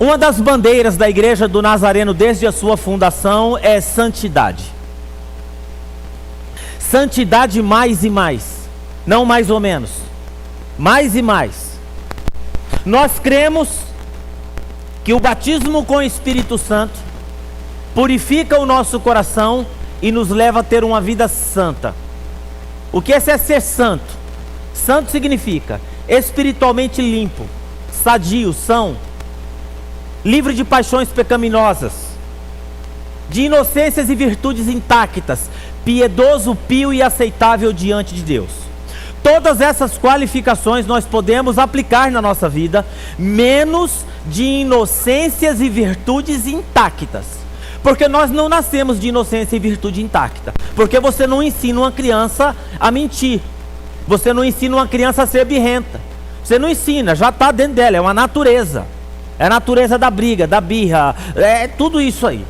Uma das bandeiras da Igreja do Nazareno desde a sua fundação é santidade. Santidade mais e mais, não mais ou menos, mais e mais. Nós cremos que o batismo com o Espírito Santo purifica o nosso coração e nos leva a ter uma vida santa. O que é ser santo? Santo significa espiritualmente limpo, sadio, são, livre de paixões pecaminosas, de inocências e virtudes intactas, piedoso, pio e aceitável diante de Deus. Todas essas qualificações nós podemos aplicar na nossa vida, menos de inocências e virtudes intactas. Porque nós não nascemos de inocência e virtude intacta. Porque você não ensina uma criança a mentir. Você não ensina uma criança a ser birrenta. Você não ensina, já está dentro dela, é uma natureza. É a natureza da briga, da birra, é tudo isso aí.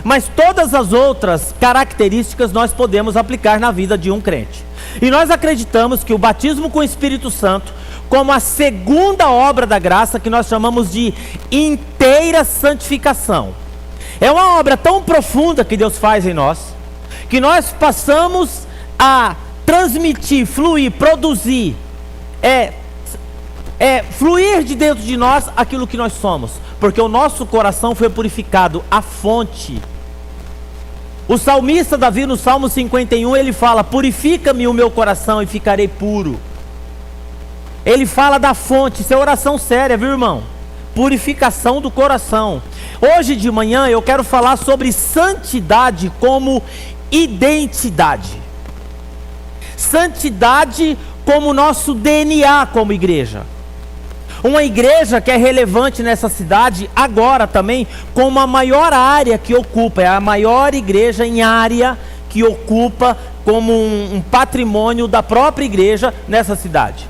Mas todas as outras características nós podemos aplicar na vida de um crente. E nós acreditamos que o batismo com o Espírito Santo, como a segunda obra da graça, que nós chamamos de inteira santificação, é uma obra tão profunda que Deus faz em nós, que nós passamos a transmitir, fluir, produzir, fluir de dentro de nós aquilo que nós somos, porque o nosso coração foi purificado, a fonte. O salmista Davi, no Salmo 51, ele fala: purifica-me o meu coração e ficarei puro. Ele fala da fonte. Isso é oração séria, viu, irmão? Purificação do coração. Hoje de manhã eu quero falar sobre santidade como identidade. Santidade como nosso DNA como igreja. Uma igreja que é relevante nessa cidade agora também, com a maior área que ocupa, é a maior igreja em área que ocupa como um patrimônio da própria igreja nessa cidade.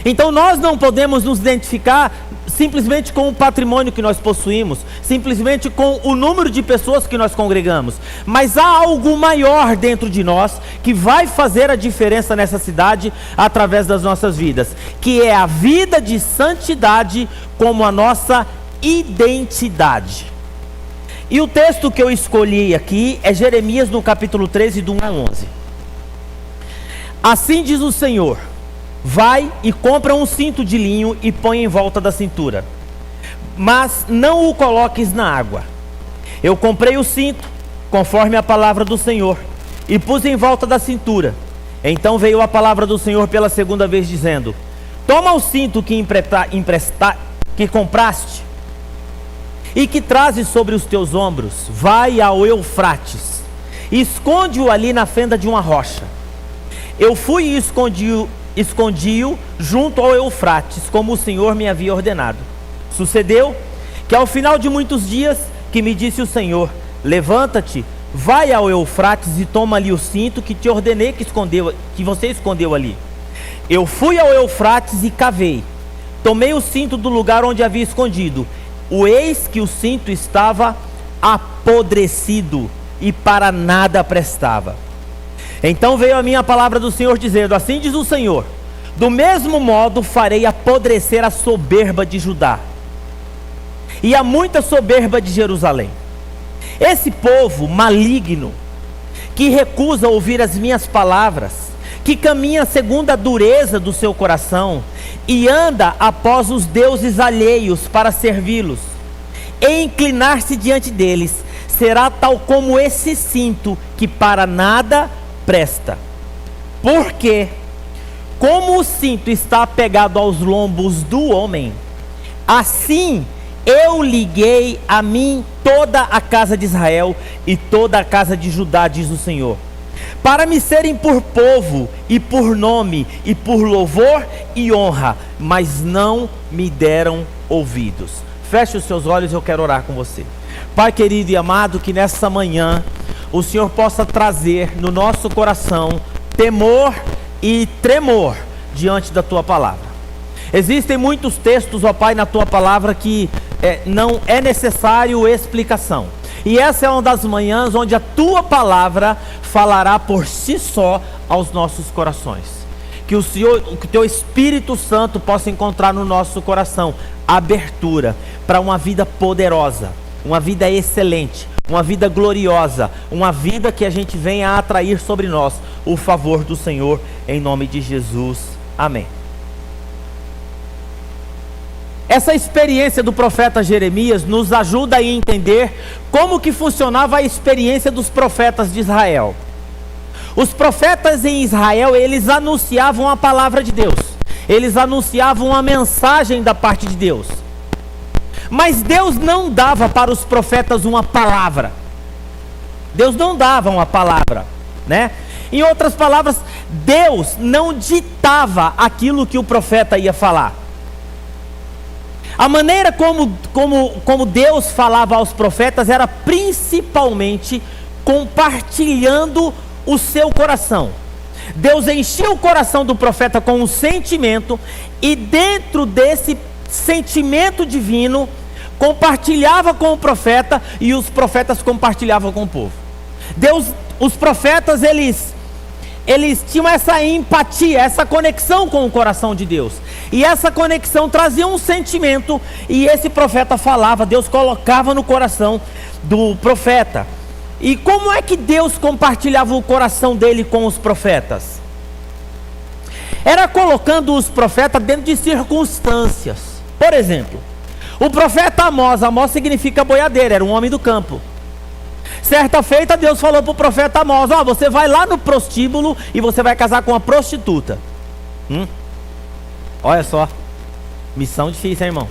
Então nós não podemos nos identificar simplesmente com o patrimônio que nós possuímos, simplesmente com o número de pessoas que nós congregamos, mas há algo maior dentro de nós que vai fazer a diferença nessa cidade através das nossas vidas, que é a vida de santidade como a nossa identidade. E o texto que eu escolhi aqui é Jeremias no capítulo 13, do 1 a 11. Assim diz o Senhor: vai e compra um cinto de linho e põe em volta da cintura, mas não o coloques na água. Eu comprei o cinto, conforme a palavra do Senhor, e pus em volta da cintura. Então veio a palavra do Senhor pela segunda vez, dizendo: toma o cinto que compraste e que trazes sobre os teus ombros, vai ao Eufrates, e esconde-o ali na fenda de uma rocha. Eu fui e escondi-o junto ao Eufrates, como o Senhor me havia ordenado. Sucedeu que ao final de muitos dias, que me disse o Senhor: levanta-te, vai ao Eufrates e toma ali o cinto que te ordenei que você escondeu ali. Eu fui ao Eufrates e cavei, tomei o cinto do lugar onde havia escondido. Eis que o cinto estava apodrecido e para nada prestava. Então veio a mim a palavra do Senhor, dizendo: assim diz o Senhor, do mesmo modo farei apodrecer a soberba de Judá e a muita soberba de Jerusalém. Esse povo maligno, que recusa ouvir as minhas palavras, que caminha segundo a dureza do seu coração e anda após os deuses alheios para servi-los e inclinar-se diante deles, será tal como esse cinto que para nada presta. Porque como o cinto está apegado aos lombos do homem, assim eu liguei a mim toda a casa de Israel e toda a casa de Judá, diz o Senhor, para me serem por povo e por nome e por louvor e honra, mas não me deram ouvidos. Feche os seus olhos, eu quero orar com você. Pai querido e amado, que nessa manhã o Senhor possa trazer no nosso coração temor e tremor diante da Tua palavra. Existem muitos textos, ó Pai, na Tua palavra que não é necessário explicação. E essa é uma das manhãs onde a Tua palavra falará por si só aos nossos corações. Que o Teu Espírito Santo possa encontrar no nosso coração abertura para uma vida poderosa, uma vida excelente, uma vida gloriosa, uma vida que a gente venha a atrair sobre nós o favor do Senhor, em nome de Jesus. Amém. Essa experiência do profeta Jeremias nos ajuda a entender como que funcionava a experiência dos profetas de Israel. Os profetas em Israel, eles anunciavam a palavra de Deus, eles anunciavam a mensagem da parte de Deus. Mas Deus não dava para os profetas uma palavra. Deus não dava uma palavra, né? Em outras palavras, Deus não ditava aquilo que o profeta ia falar. A maneira como Deus falava aos profetas era principalmente compartilhando o seu coração. Deus enchia o coração do profeta com um sentimento, e dentro desse sentimento divino, compartilhava com o profeta, e os profetas compartilhavam com o povo. Os profetas, eles tinham essa empatia, essa conexão com o coração de Deus, e essa conexão trazia um sentimento, e esse profeta falava, Deus colocava no coração do profeta. E como é que Deus compartilhava o coração dele com os profetas? Era colocando os profetas dentro de circunstâncias. Por exemplo, o profeta Amós significa boiadeiro, era um homem do campo. Certa feita, Deus falou para o profeta Amós: você vai lá no prostíbulo e você vai casar com uma prostituta. Olha só, missão difícil, hein, irmão?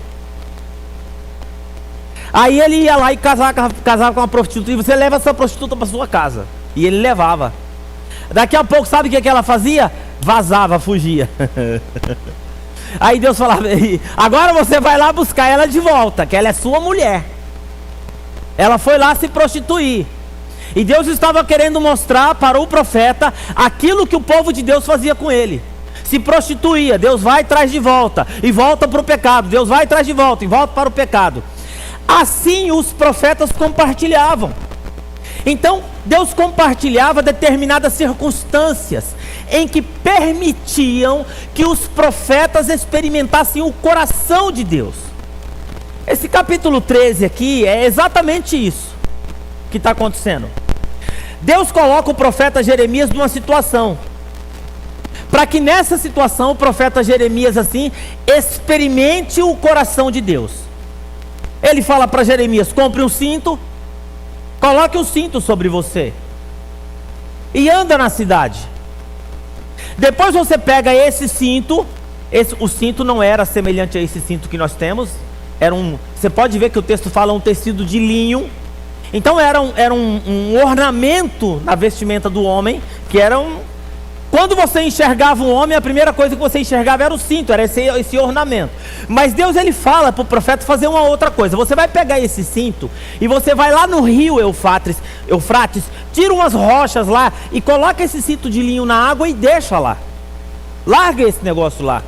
Aí ele ia lá e casava com uma prostituta, e você leva essa prostituta para sua casa. E ele levava. Daqui a pouco, sabe o que ela fazia? Vazava, fugia. Aí Deus falava: agora você vai lá buscar ela de volta, que ela é sua mulher. Ela foi lá se prostituir. E Deus estava querendo mostrar para o profeta aquilo que o povo de Deus fazia com ele. Se prostituía, Deus vai e traz de volta, e volta para o pecado. Deus vai e traz de volta, e volta para o pecado. Assim os profetas compartilhavam. Então Deus compartilhava determinadas circunstâncias em que permitiam que os profetas experimentassem o coração de Deus. Esse capítulo 13 aqui é exatamente isso que está acontecendo. Deus coloca o profeta Jeremias numa situação, para que nessa situação o profeta Jeremias assim experimente o coração de Deus. Ele fala para Jeremias: compre um cinto, coloque o cinto sobre você e anda na cidade. Depois você pega esse cinto, o cinto não era semelhante a esse cinto que nós temos, você pode ver que o texto fala um tecido de linho. Então era um ornamento na vestimenta do homem, que quando você enxergava um homem, a primeira coisa que você enxergava era o cinto, era esse ornamento. Mas Deus, ele fala para o profeta fazer uma outra coisa: você vai pegar esse cinto e você vai lá no rio Eufrates, tira umas rochas lá e coloca esse cinto de linho na água e deixa lá. Larga esse negócio lá.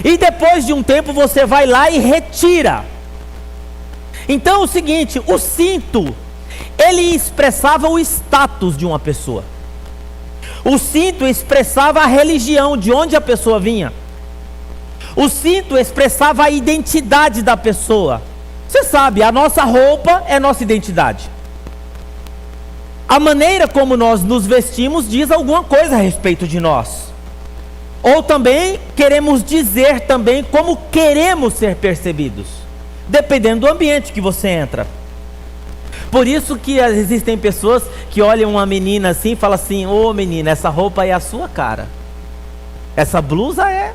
E depois de um tempo você vai lá e retira. Então é o seguinte, o cinto, ele expressava o status de uma pessoa. O cinto expressava a religião, de onde a pessoa vinha. O cinto expressava a identidade da pessoa. Você sabe, a nossa roupa é nossa identidade. A maneira como nós nos vestimos diz alguma coisa a respeito de nós. Ou também queremos dizer também como queremos ser percebidos, dependendo do ambiente que você entra. Por isso que existem pessoas que olham uma menina assim e falam assim: ô menina, essa roupa é a sua cara, essa blusa é...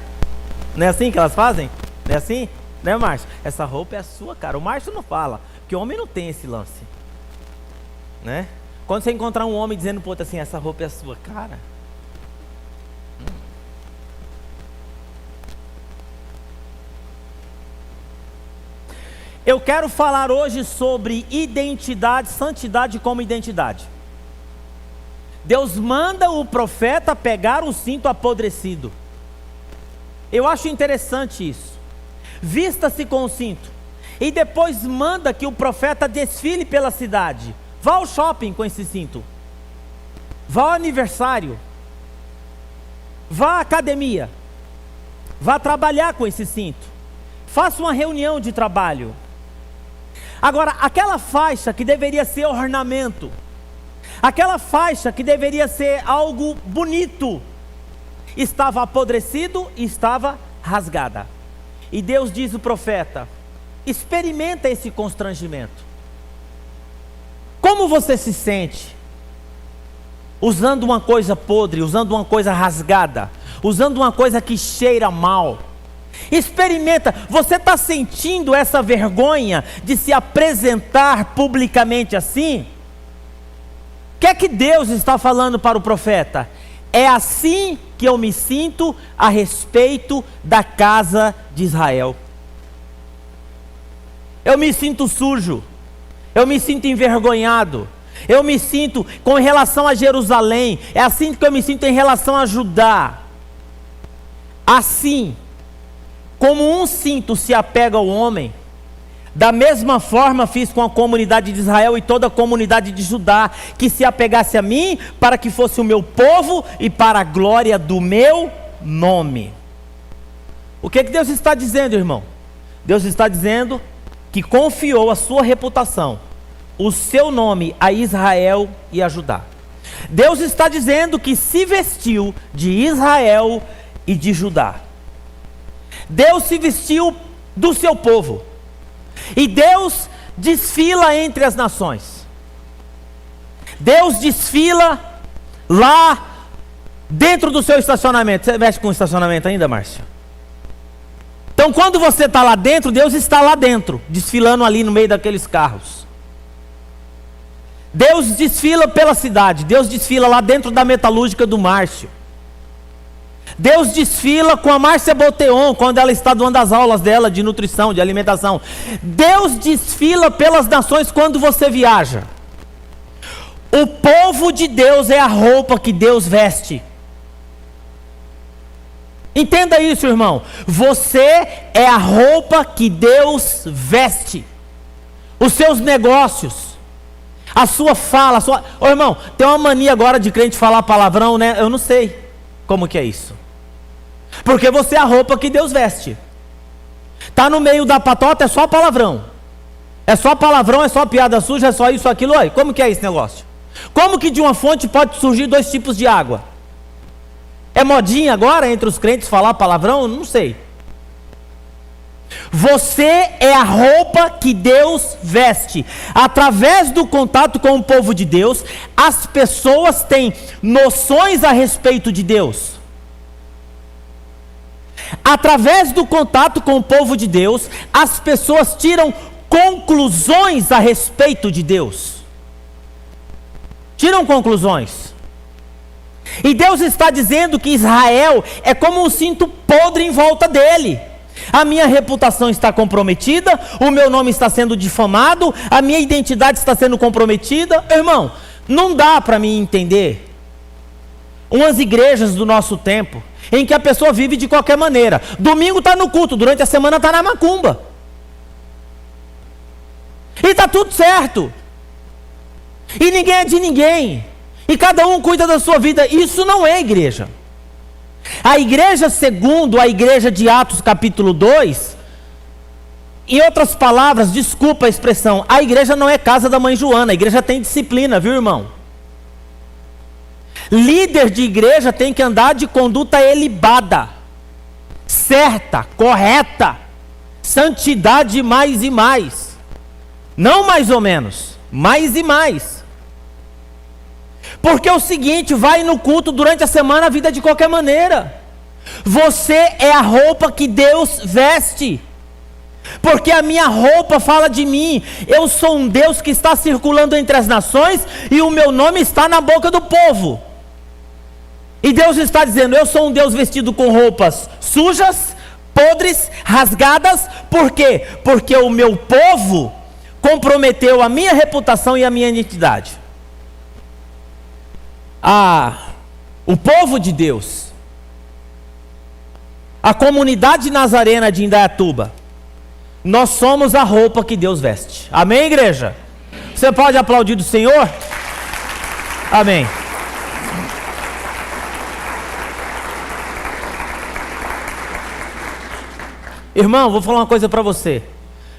Não é assim que elas fazem? Não é assim? Né, Márcio? Essa roupa é a sua cara. O Márcio não fala, porque o homem não tem esse lance, né? Quando você encontrar um homem dizendo pro outro assim: essa roupa é a sua cara, eu quero falar hoje sobre identidade, santidade como identidade. Deus manda o profeta pegar um cinto apodrecido. Eu acho interessante isso. Vista-se com o cinto. E depois manda que o profeta desfile pela cidade. Vá ao shopping com esse cinto. Vá ao aniversário. Vá à academia. Vá trabalhar com esse cinto. Faça uma reunião de trabalho. Agora, aquela faixa que deveria ser ornamento, aquela faixa que deveria ser algo bonito, estava apodrecido e estava rasgada. E Deus diz ao profeta: experimenta esse constrangimento. Como você se sente usando uma coisa podre, usando uma coisa rasgada, usando uma coisa que cheira mal? Experimenta. Você está sentindo essa vergonha de se apresentar publicamente assim? O que é que Deus está falando para o profeta? É assim que eu me sinto a respeito da casa de Israel. Eu me sinto sujo, eu me sinto envergonhado, eu me sinto com relação a Jerusalém, é assim que eu me sinto em relação a Judá. Assim como um cinto se apega ao homem, da mesma forma fiz com a comunidade de Israel e toda a comunidade de Judá, que se apegasse a mim, para que fosse o meu povo e para a glória do meu nome. O que Deus está dizendo, irmão? Deus está dizendo que confiou a sua reputação, o seu nome a Israel e a Judá. Deus está dizendo que se vestiu de Israel e de Judá. Deus se vestiu do seu povo. E Deus desfila entre as nações. Deus desfila lá dentro do seu estacionamento. Você mexe com estacionamento ainda, Márcio? Então quando você está lá dentro, Deus está lá dentro, desfilando ali no meio daqueles carros. Deus desfila pela cidade. Deus desfila lá dentro da metalúrgica do Márcio. Deus desfila com a Márcia Boteon, quando ela está dando as aulas dela de nutrição, de alimentação. Deus desfila pelas nações quando você viaja. O povo de Deus é a roupa que Deus veste. Entenda isso, irmão. Você é a roupa que Deus veste. Os seus negócios, a sua fala, Ô irmão, tem uma mania agora de crente falar palavrão, né? Eu não sei como que é isso. Porque você é a roupa que Deus veste. Tá no meio da patota, é só palavrão. É só palavrão, é só piada suja, é só isso, aquilo. Oi, como que é esse negócio? Como que de uma fonte pode surgir dois tipos de água? É modinha agora entre os crentes falar palavrão? Não sei. Você é a roupa que Deus veste. Através do contato com o povo de Deus, as pessoas têm noções a respeito de Deus. Através do contato com o povo de Deus, as pessoas tiram conclusões a respeito de Deus. Tiram conclusões. E Deus está dizendo que Israel é como um cinto podre em volta dele. A minha reputação está comprometida, o meu nome está sendo difamado, a minha identidade está sendo comprometida. Irmão, não dá para mim entender umas igrejas do nosso tempo em que a pessoa vive de qualquer maneira. Domingo está no culto, durante a semana está na macumba. E está tudo certo. E ninguém é de ninguém. E cada um cuida da sua vida. Isso não é igreja. A igreja, segundo a igreja de Atos capítulo 2, em outras palavras, desculpa a expressão, a igreja não é casa da mãe Joana, a igreja tem disciplina, viu, irmão? Líder de igreja tem que andar de conduta elibada, certa, correta, santidade mais e mais, não mais ou menos, mais e mais. Porque é o seguinte, vai no culto durante a semana, a vida de qualquer maneira. Você é a roupa que Deus veste. Porque a minha roupa fala de mim. Eu sou um Deus que está circulando entre as nações e o meu nome está na boca do povo. E Deus está dizendo, eu sou um Deus vestido com roupas sujas, podres, rasgadas. Por quê? Porque o meu povo comprometeu a minha reputação e a minha identidade. O povo de Deus, a comunidade nazarena de Indaiatuba, nós somos a roupa que Deus veste. Amém, igreja? Você pode aplaudir do Senhor? Amém. Irmão, vou falar uma coisa para você.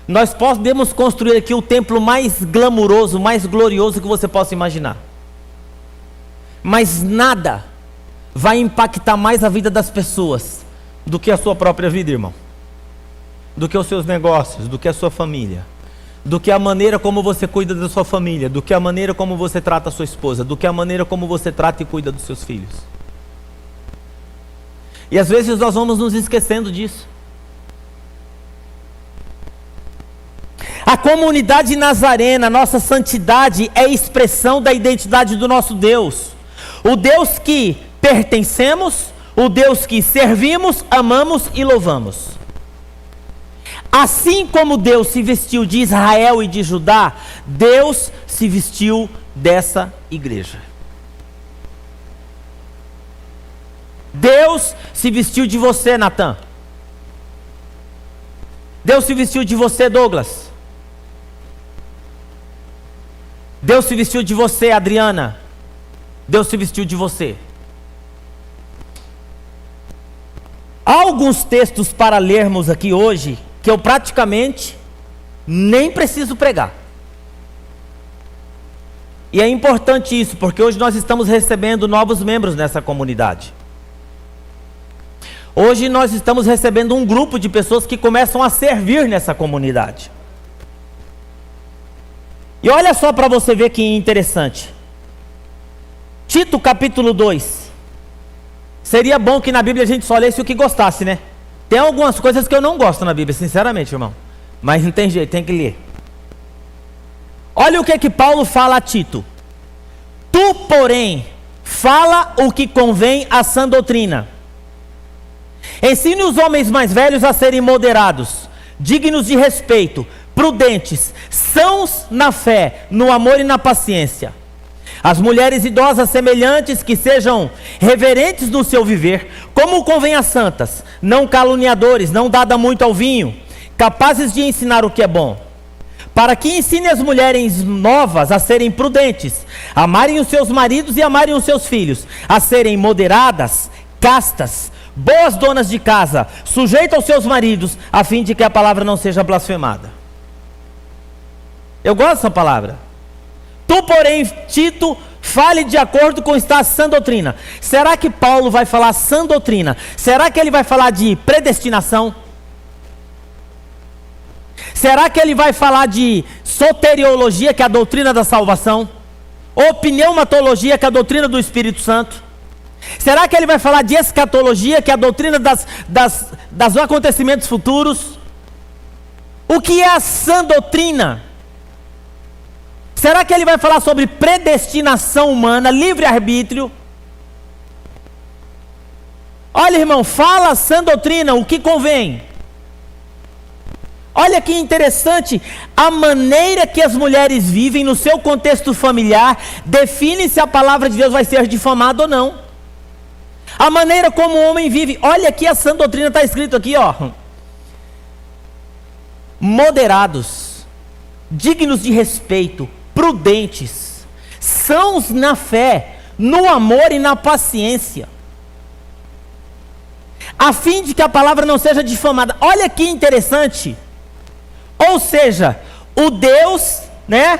Nós podemos construir aqui o templo mais glamuroso, mais glorioso que você possa imaginar. Mas nada vai impactar mais a vida das pessoas do que a sua própria vida, irmão. Do que os seus negócios, do que a sua família. Do que a maneira como você cuida da sua família, do que a maneira como você trata a sua esposa, do que a maneira como você trata e cuida dos seus filhos. E às vezes nós vamos nos esquecendo disso. A comunidade nazarena, nossa santidade, é expressão da identidade do nosso Deus. O Deus que pertencemos, o Deus que servimos, amamos e louvamos. Assim como Deus se vestiu de Israel e de Judá, Deus se vestiu dessa igreja. Deus se vestiu de você, Natan. Deus se vestiu de você, Douglas. Deus se vestiu de você, Adriana. Deus se vestiu de você. Há alguns textos para lermos aqui hoje que eu praticamente nem preciso pregar. E é importante isso, porque hoje nós estamos recebendo novos membros nessa comunidade. Hoje nós estamos recebendo um grupo de pessoas que começam a servir nessa comunidade. E olha só para você ver que interessante. Tito capítulo 2. Seria bom que na Bíblia a gente só lesse o que gostasse, né? Tem algumas coisas que eu não gosto na Bíblia, sinceramente, irmão. Mas não tem jeito, tem que ler. Olha o que Paulo fala a Tito. Tu, porém, fala o que convém à sã doutrina. Ensine os homens mais velhos a serem moderados, dignos de respeito, prudentes, sãos na fé, no amor e na paciência. As mulheres idosas semelhantes, que sejam reverentes no seu viver, como convém a santas, não caluniadores, não dada muito ao vinho, capazes de ensinar o que é bom, para que ensine as mulheres novas a serem prudentes, amarem os seus maridos e amarem os seus filhos, a serem moderadas, castas, boas donas de casa, sujeitas aos seus maridos, a fim de que a palavra não seja blasfemada. Eu gosto dessa palavra. Tu, porém, Tito, fale de acordo com esta sã doutrina. Será que Paulo vai falar sã doutrina? Será que ele vai falar de predestinação? Será que ele vai falar de soteriologia, que é a doutrina da salvação? Ou pneumatologia, que é a doutrina do Espírito Santo? Será que ele vai falar de escatologia, que é a doutrina dos acontecimentos futuros? O que é a sã doutrina? Será que ele vai falar sobre predestinação humana, livre-arbítrio? Olha, irmão, fala sã doutrina, o que convém. Olha que interessante, a maneira que as mulheres vivem no seu contexto familiar define se a palavra de Deus vai ser difamada ou não. A maneira como o homem vive, olha aqui a sã doutrina está escrito aqui, ó. Moderados, dignos de respeito, prudentes, sãos na fé, no amor e na paciência, a fim de que a palavra não seja difamada. Olha que interessante. Ou seja, o Deus, né?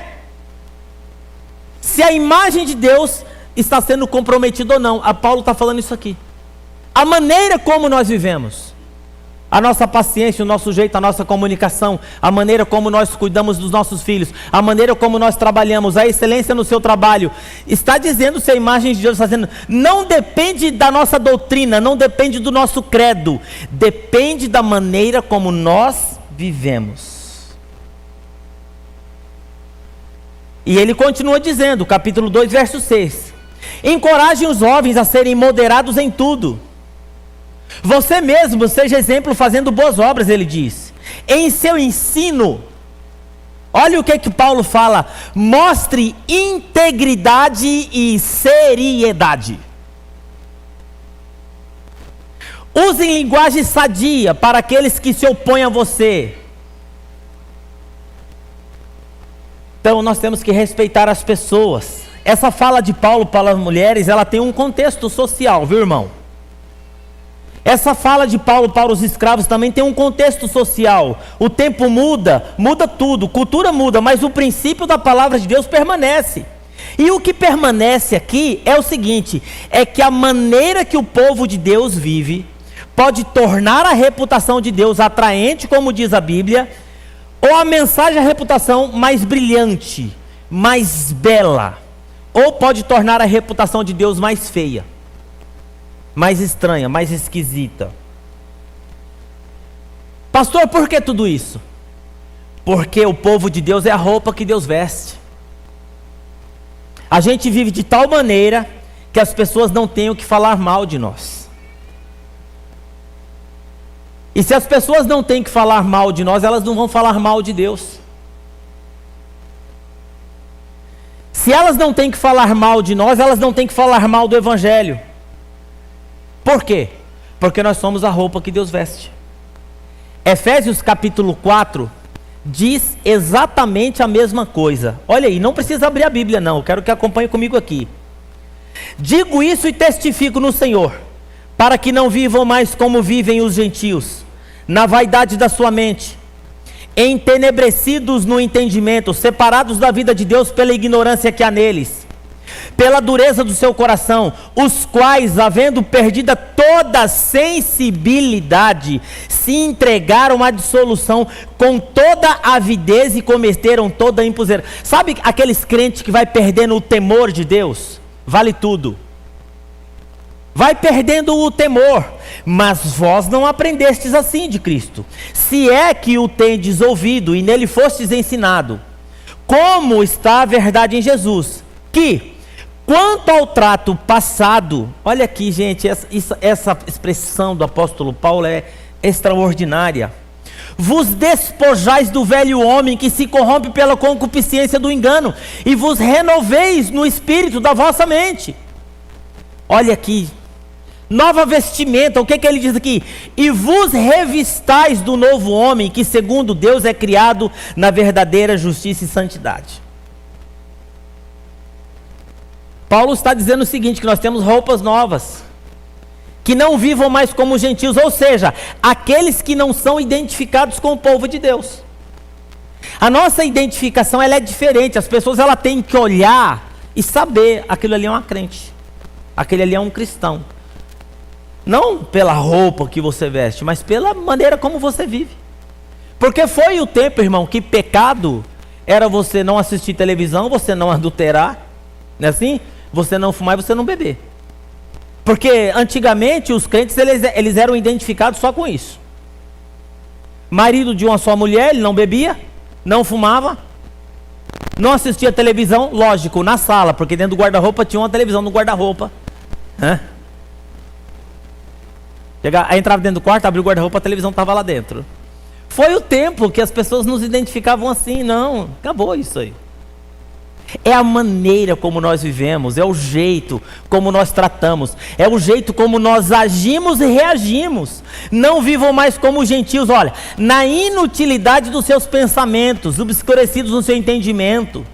Se a imagem de Deus está sendo comprometida ou não. A Paulo está falando isso aqui. A maneira como nós vivemos, a nossa paciência, o nosso jeito, a nossa comunicação, a maneira como nós cuidamos dos nossos filhos, a maneira como nós trabalhamos, a excelência no seu trabalho, está dizendo se a imagem de Deus está dizendo, não depende da nossa doutrina, não depende do nosso credo, depende da maneira como nós vivemos. E ele continua dizendo, capítulo 2, verso 6, encorajem os jovens a serem moderados em tudo. Você mesmo seja exemplo fazendo boas obras, ele diz. Em seu ensino, olha o que Paulo fala, mostre integridade e seriedade. Usem linguagem sadia para aqueles que se opõem a você. Então nós temos que respeitar as pessoas. Essa fala de Paulo para as mulheres, ela tem um contexto social, viu, irmão? Essa fala de Paulo para os escravos também tem um contexto social. O tempo muda, muda tudo, cultura muda, mas o princípio da palavra de Deus permanece. E o que permanece aqui é o seguinte, é que a maneira que o povo de Deus vive pode tornar a reputação de Deus atraente, como diz a Bíblia, ou a mensagem, a reputação mais brilhante, mais bela, ou pode tornar a reputação de Deus mais feia, mais estranha, mais esquisita. Pastor, por que tudo isso? Porque o povo de Deus é a roupa que Deus veste. A gente vive de tal maneira que as pessoas não tenham que falar mal de nós. E se as pessoas não têm que falar mal de nós, elas não vão falar mal de Deus. Se elas não têm que falar mal de nós, elas não têm que falar mal do Evangelho. Por quê? Porque nós somos a roupa que Deus veste. Efésios capítulo 4 diz exatamente a mesma coisa. Olha aí, não precisa abrir a Bíblia não, eu quero que acompanhe comigo aqui. Digo isso e testifico no Senhor, para que não vivam mais como vivem os gentios, na vaidade da sua mente, entenebrecidos no entendimento, separados da vida de Deus pela ignorância que há neles, pela dureza do seu coração, os quais, havendo perdida toda sensibilidade, se entregaram à dissolução com toda avidez e cometeram toda impuseira. Sabe aqueles crentes que vai perdendo o temor de Deus? Vale tudo. Vai perdendo o temor. Mas vós não aprendestes assim de Cristo, se é que o tendes ouvido e nele fostes ensinado, como está a verdade em Jesus, que quanto ao trato passado, olha aqui gente, essa expressão do apóstolo Paulo é extraordinária. Vos despojais do velho homem que se corrompe pela concupiscência do engano, e vos renoveis no espírito da vossa mente. Olha aqui, nova vestimenta, o que ele diz aqui? E vos revistais do novo homem, que segundo Deus é criado na verdadeira justiça e santidade. Paulo está dizendo o seguinte, que nós temos roupas novas, que não vivam mais como gentios, ou seja, aqueles que não são identificados com o povo de Deus. A nossa identificação ela é diferente, as pessoas ela têm que olhar e saber, aquilo ali é uma crente, aquele ali é um cristão. Não pela roupa que você veste, mas pela maneira como você vive. Porque foi o tempo, irmão, que pecado era você não assistir televisão, você não adulterar, não é assim? Você não fumar e você não beber. Porque antigamente os crentes eles eram identificados só com isso. Marido de uma só mulher, ele não bebia, não fumava, não assistia televisão, lógico, na sala, porque dentro do guarda-roupa tinha uma televisão no guarda-roupa. Aí entrava dentro do quarto, abria o guarda-roupa, a televisão estava lá dentro. Foi o tempo que as pessoas nos identificavam assim. Não, acabou isso aí. É a maneira como nós vivemos, é o jeito como nós tratamos, é o jeito como nós agimos e reagimos. Não vivam mais como gentios, olha, na inutilidade dos seus pensamentos, obscurecidos no seu entendimento.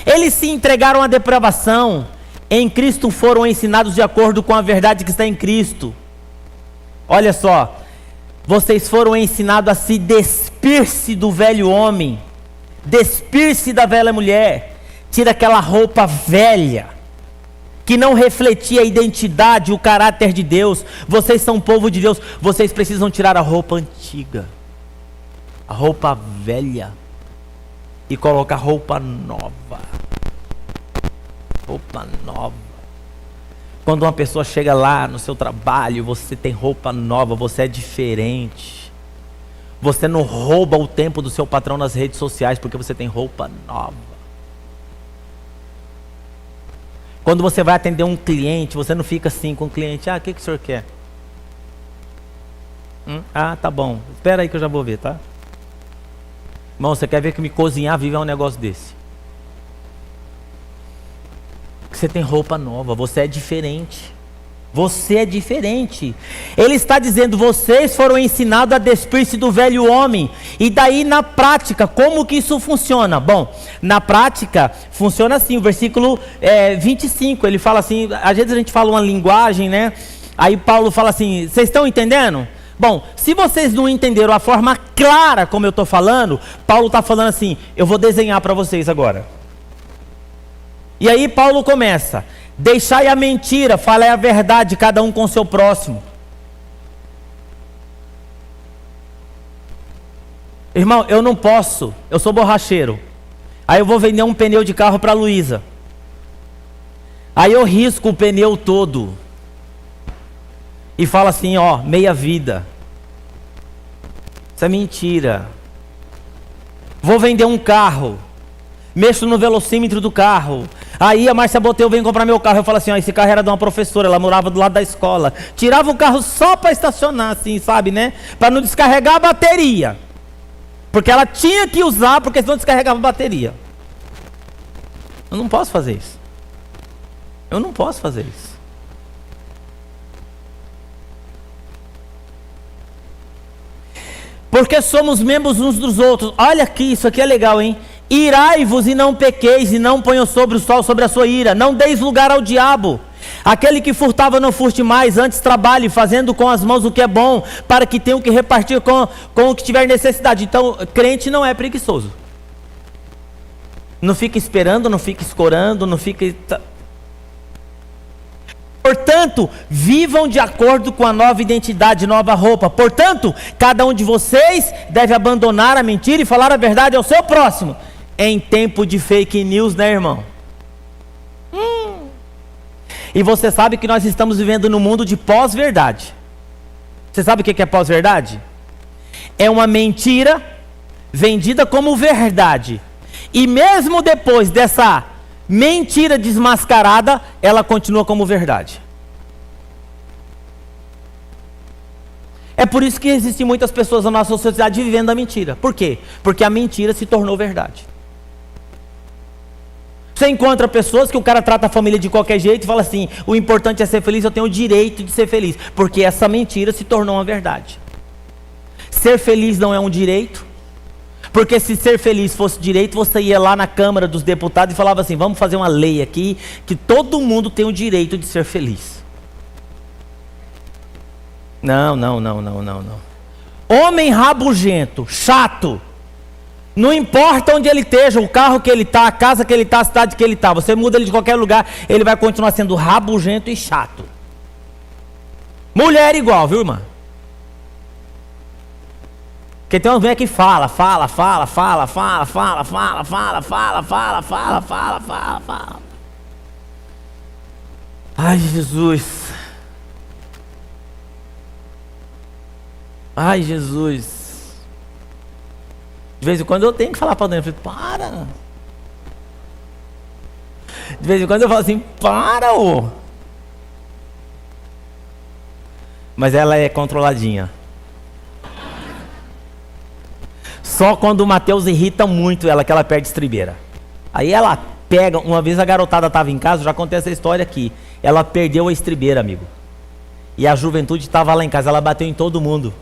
Eles se entregaram à depravação, em Cristo foram ensinados de acordo com a verdade que está em Cristo. Olha só, vocês foram ensinados a se despir-se do velho homem, despir-se da velha mulher. Tira aquela roupa velha, que não refletia a identidade, o caráter de Deus. Vocês são povo de Deus, vocês precisam tirar a roupa antiga, a roupa velha, e colocar roupa nova. Roupa nova. Quando uma pessoa chega lá no seu trabalho, você tem roupa nova, você é diferente. Você não rouba o tempo do seu patrão nas redes sociais, porque você tem roupa nova. Quando você vai atender um cliente, você não fica assim com o cliente. O que o senhor quer? Tá bom. Espera aí que eu já vou ver, tá? Irmão, você quer ver que me cozinhar vive um negócio desse? Você tem roupa nova, você é diferente. Você é diferente. Ele está dizendo, vocês foram ensinados a despir-se do velho homem. E daí na prática, como que isso funciona? Bom, na prática, funciona assim, o versículo 25, ele fala assim, às vezes a gente fala uma linguagem, né? Aí Paulo fala assim, vocês estão entendendo? Bom, se vocês não entenderam a forma clara como eu estou falando, Paulo está falando assim, eu vou desenhar para vocês agora. E aí Paulo começa, deixai a mentira, falai a verdade, cada um com o seu próximo. Irmão, eu não posso, eu sou borracheiro. Aí eu vou vender um pneu de carro para a Luísa. Aí eu risco o pneu todo. E falo assim, ó, meia vida. Isso é mentira. Vou vender um carro. Mexo no velocímetro do carro. Aí a Márcia Boteu vem comprar meu carro. Eu falo assim, ó, esse carro era de uma professora, ela morava do lado da escola. Tirava o carro só para estacionar, assim, sabe, né? Para não descarregar a bateria. Porque ela tinha que usar, porque senão descarregava a bateria. Eu não posso fazer isso. Eu não posso fazer isso. Porque somos membros uns dos outros. Olha aqui, isso aqui é legal, hein? Irai-vos e não pequeis, e não ponham sobre o sol sobre a sua ira. Não deis lugar ao diabo. Aquele que furtava não furte mais, antes trabalhe, fazendo com as mãos o que é bom, para que tenham que repartir com o que tiver necessidade. Então, crente não é preguiçoso. Não fica esperando, não fica escorando, não fica... Portanto, vivam de acordo com a nova identidade, nova roupa. Portanto, cada um de vocês deve abandonar a mentira e falar a verdade ao seu próximo. Em tempo de fake news, né, irmão? E você sabe que nós estamos vivendo num mundo de pós-verdade. Você sabe o que é pós-verdade? É uma mentira vendida como verdade. E mesmo depois dessa mentira desmascarada, ela continua como verdade. É por isso que existem muitas pessoas na nossa sociedade vivendo a mentira. Por quê? Porque a mentira se tornou verdade. Você encontra pessoas que o cara trata a família de qualquer jeito e fala assim, o importante é ser feliz, eu tenho o direito de ser feliz. Porque essa mentira se tornou uma verdade. Ser feliz não é um direito. Porque se ser feliz fosse direito, você ia lá na Câmara dos Deputados e falava assim, vamos fazer uma lei aqui, que todo mundo tem o direito de ser feliz. Não. Homem rabugento, chato. Não importa onde ele esteja, o carro que ele está, a casa que ele está, a cidade que ele está. Você muda ele de qualquer lugar, ele vai continuar sendo rabugento e chato. Mulher igual, viu, irmã? Porque tem umas mulheres que fala. Ai, Jesus. Ai, Jesus. De vez em quando eu tenho que falar para dentro. Eu falo, para. De vez em quando eu falo assim, para, ô. Mas ela é controladinha. Só quando o Mateus irrita muito ela, que ela perde estribeira. Aí ela pega, uma vez a garotada estava em casa, já acontece essa história aqui. Ela perdeu a estribeira, amigo. E a juventude estava lá em casa, ela bateu em todo mundo.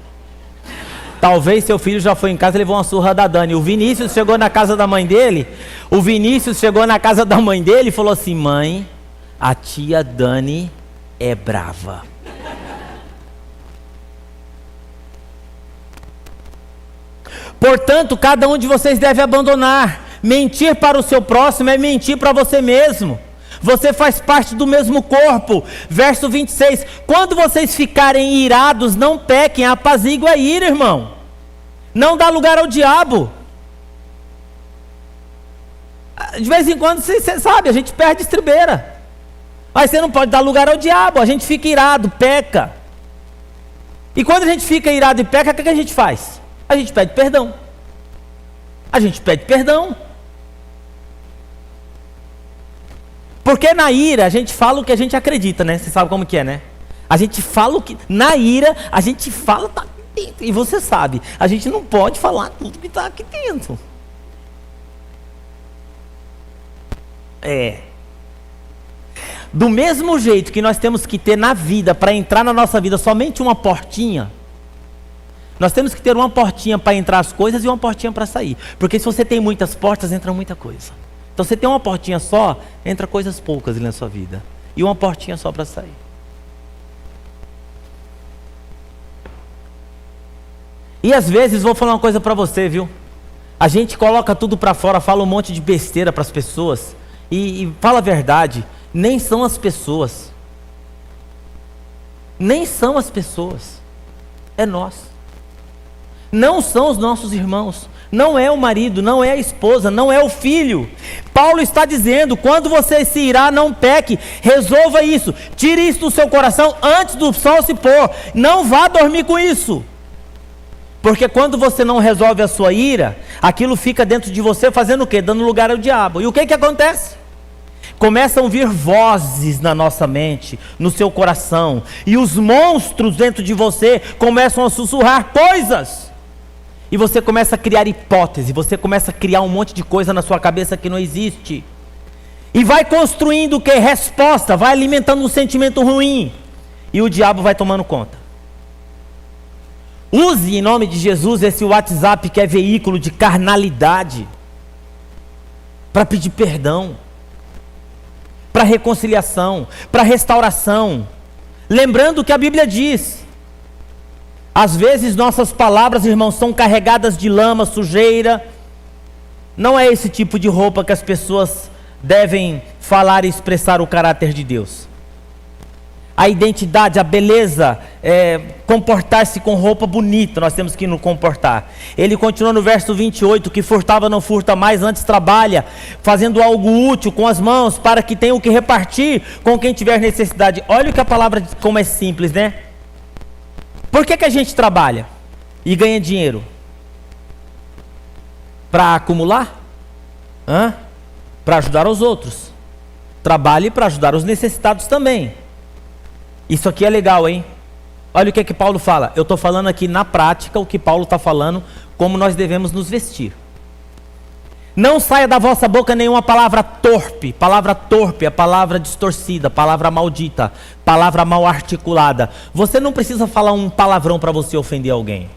Talvez seu filho já foi em casa e levou uma surra da Dani. O Vinícius chegou na casa da mãe dele. E falou assim, mãe, a tia Dani é brava. Portanto, cada um de vocês deve abandonar. Mentir para o seu próximo é mentir para você mesmo. Você faz parte do mesmo corpo. Verso 26. Quando vocês ficarem irados, não pequem, apaziguem a ira, irmão. Não dá lugar ao diabo. De vez em quando, você sabe, a gente perde estribeira. Mas você não pode dar lugar ao diabo. A gente fica irado, peca. E quando a gente fica irado e peca, o que a gente faz? A gente pede perdão. Porque na ira a gente fala o que a gente acredita, né? Você sabe como que é, né? A gente fala o que... Na ira a gente fala tá aqui dentro. E você sabe, a gente não pode falar tudo que está aqui dentro. Do mesmo jeito que nós temos que ter na vida, para entrar na nossa vida, somente uma portinha, nós temos que ter uma portinha para entrar as coisas e uma portinha para sair. Porque se você tem muitas portas, entra muita coisa. Então você tem uma portinha só, entra coisas poucas na sua vida. E uma portinha só para sair. E às vezes, vou falar uma coisa para você, viu? A gente coloca tudo para fora, fala um monte de besteira para as pessoas. E fala a verdade, nem são as pessoas. Nem são as pessoas. É nós. Não são os nossos irmãos. Não é o marido, não é a esposa, não é o filho. Paulo está dizendo, quando você se irá, não peque. Resolva isso. Tire isso do seu coração antes do sol se pôr. Não vá dormir com isso. Porque quando você não resolve a sua ira, aquilo fica dentro de você fazendo o quê? Dando lugar ao diabo. E o que que acontece? Começam a vir vozes na nossa mente, no seu coração. E os monstros dentro de você começam a sussurrar coisas. E você começa a criar hipótese, você começa a criar um monte de coisa na sua cabeça que não existe. E vai construindo o quê? Resposta, vai alimentando um sentimento ruim. E o diabo vai tomando conta. Use em nome de Jesus esse WhatsApp que é veículo de carnalidade. Para pedir perdão. Para reconciliação. Para restauração. Lembrando que a Bíblia diz. Às vezes nossas palavras, irmãos, são carregadas de lama, sujeira. Não é esse tipo de roupa que as pessoas devem falar e expressar o caráter de Deus. A identidade, a beleza, comportar-se com roupa bonita, nós temos que nos comportar. Ele continua no verso 28, que furtava não furta mais, antes trabalha, fazendo algo útil com as mãos, para que tenha o que repartir com quem tiver necessidade. Olha o que a palavra diz, como é simples, né? Por que a gente trabalha e ganha dinheiro? Para acumular? Para ajudar os outros. Trabalhe para ajudar os necessitados também. Isso aqui é legal, hein? Olha o que Paulo fala. Eu estou falando aqui na prática o que Paulo está falando, como nós devemos nos vestir. Não saia da vossa boca nenhuma palavra torpe. Palavra torpe é palavra distorcida, palavra maldita, palavra mal articulada. Você não precisa falar um palavrão para você ofender alguém.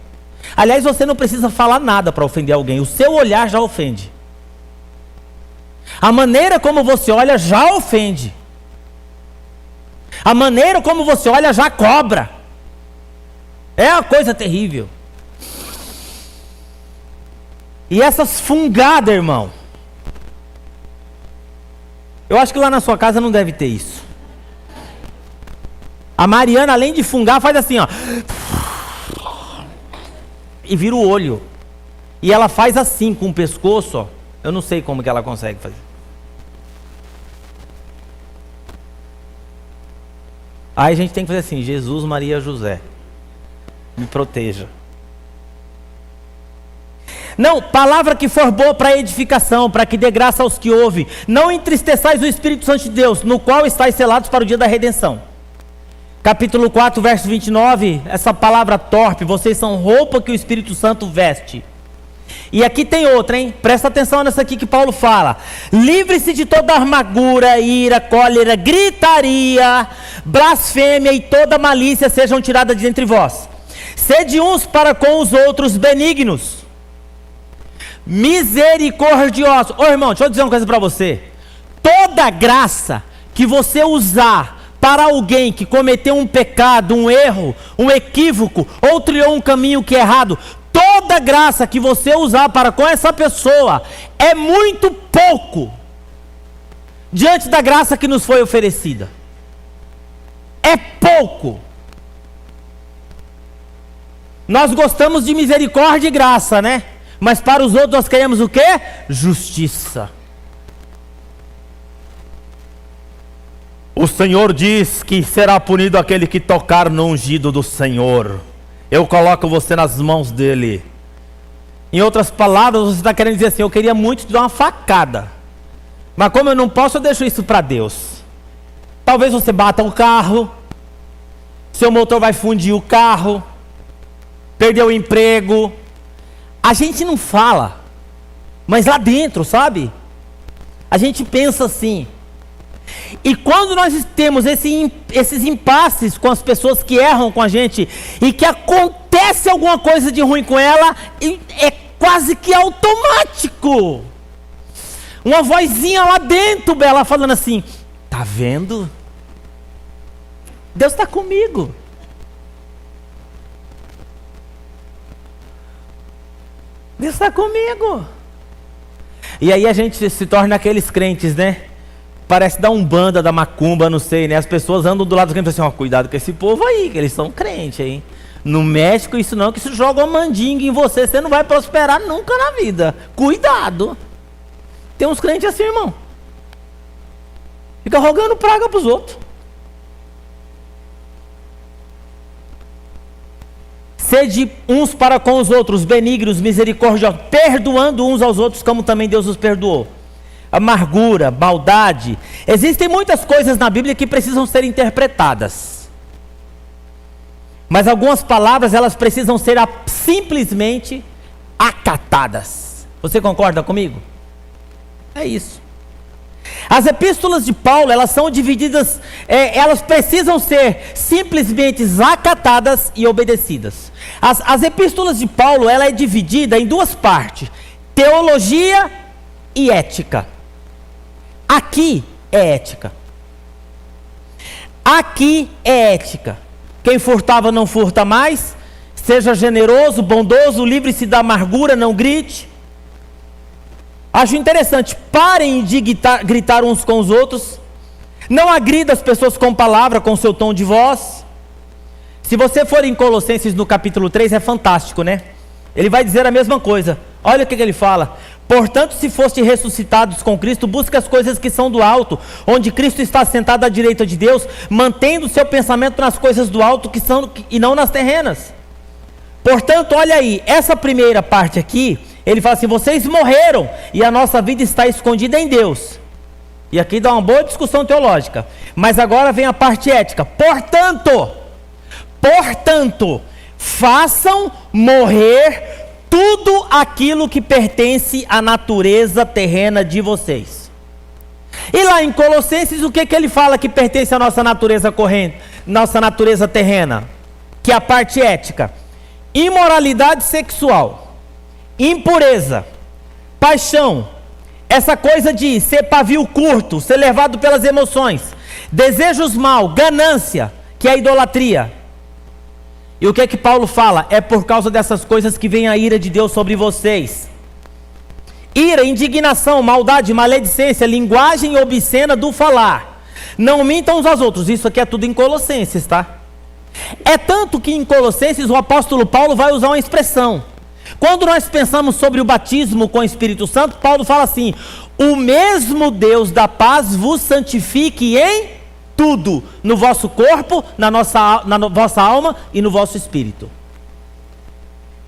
Aliás, você não precisa falar nada para ofender alguém. O seu olhar já ofende. A maneira como você olha já ofende. A maneira como você olha já cobra. É uma coisa terrível. E essas fungadas, irmão. Eu acho que lá na sua casa não deve ter isso. A Mariana, além de fungar, faz assim, ó. E vira o olho. E ela faz assim com o pescoço, ó. Eu não sei como que ela consegue fazer. Aí a gente tem que fazer assim: Jesus, Maria, José, me proteja. Não, palavra que for boa para edificação, para que dê graça aos que ouvem. Não entristeçais o Espírito Santo de Deus, no qual estáis selados para o dia da redenção. Capítulo 4, verso 29, essa palavra torpe, vocês são roupa que o Espírito Santo veste. E aqui tem outra, hein? Presta atenção nessa aqui que Paulo fala. Livre-se de toda amargura, ira, cólera, gritaria, blasfêmia e toda malícia sejam tiradas de entre vós. Sede uns para com os outros benignos, misericordiosos. Ô irmão, deixa eu dizer uma coisa para você. Toda graça que você usar para alguém que cometeu um pecado, um erro, um equívoco, ou trilhou um caminho que é errado, toda graça que você usar para com essa pessoa é muito pouco diante da graça que nos foi oferecida. É pouco. Nós gostamos de misericórdia e graça, né? Mas para os outros nós queremos o quê? Justiça. O Senhor diz que será punido aquele que tocar no ungido do Senhor. Eu coloco você nas mãos dele. Em outras palavras, você está querendo dizer assim: eu queria muito te dar uma facada, mas como eu não posso, eu deixo isso para Deus. Talvez você bata o carro, seu motor vai fundir o carro, perdeu o emprego. A gente não fala, mas lá dentro, sabe? A gente pensa assim. E quando nós temos esses impasses com as pessoas que erram com a gente, e que acontece alguma coisa de ruim com ela, é quase que automático. Uma vozinha lá dentro dela falando assim: tá vendo? Deus está comigo. Deus está comigo. E aí a gente se torna aqueles crentes, né? Parece da Umbanda, da Macumba, não sei, né? As pessoas andam do lado do crente e falam assim, ó, cuidado com esse povo aí, que eles são crentes, hein? No México isso não, que isso joga uma mandinga em você, você não vai prosperar nunca na vida. Cuidado. Tem uns crentes assim, irmão. Fica rogando praga para os outros. Sede uns para com os outros, benignos, misericordiosos, perdoando uns aos outros, como também Deus os perdoou. Amargura, maldade. Existem muitas coisas na Bíblia que precisam ser interpretadas. Mas algumas palavras, elas precisam ser simplesmente acatadas. Você concorda comigo? É isso. As epístolas de Paulo, elas são divididas, elas precisam ser simplesmente acatadas e obedecidas. As epístolas de Paulo, ela é dividida em duas partes: teologia e ética. Aqui é ética. Aqui é ética. Quem furtava não furta mais. Seja generoso, bondoso, livre-se da amargura, não grite. Acho interessante, parem de gritar uns com os outros. Não agrida as pessoas com palavra, com seu tom de voz. Se você for em Colossenses no capítulo 3, é fantástico, né? Ele vai dizer a mesma coisa. Olha o que ele fala. Portanto, se foste ressuscitados com Cristo, busque as coisas que são do alto, onde Cristo está sentado à direita de Deus, mantendo o seu pensamento nas coisas do alto e não nas terrenas. Portanto, olha aí, essa primeira parte aqui, ele fala assim, vocês morreram e a nossa vida está escondida em Deus. E aqui dá uma boa discussão teológica. Mas agora vem a parte ética. Portanto, façam morrer tudo aquilo que pertence à natureza terrena de vocês. E lá em Colossenses, o que ele fala que pertence à nossa natureza corrente, nossa natureza terrena? Que é a parte ética. Imoralidade sexual, impureza, paixão, essa coisa de ser pavio curto, ser levado pelas emoções, desejos mal, ganância, que é a idolatria. E o que Paulo fala? É por causa dessas coisas que vem a ira de Deus sobre vocês. Ira, indignação, maldade, maledicência, linguagem obscena do falar. Não mintam uns aos outros. Isso aqui é tudo em Colossenses, tá? É tanto que em Colossenses o apóstolo Paulo vai usar uma expressão. Quando nós pensamos sobre o batismo com o Espírito Santo, Paulo fala assim: o mesmo Deus da paz vos santifique em tudo, no vosso corpo, na vossa alma e no vosso espírito.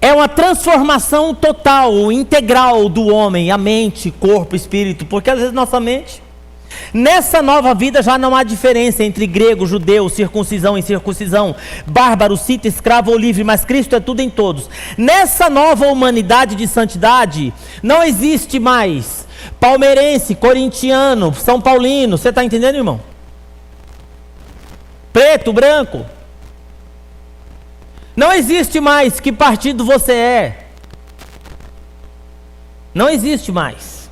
É uma transformação total, integral do homem, a mente, corpo, espírito, porque às vezes nossa mente, nessa nova vida já não há diferença entre grego, judeu, circuncisão e incircuncisão, bárbaro, cita, escravo ou livre, mas Cristo é tudo em todos. Nessa nova humanidade de santidade, não existe mais palmeirense, corintiano, são paulino, você está entendendo, irmão? Preto, branco. Não existe mais que partido você é. Não existe mais.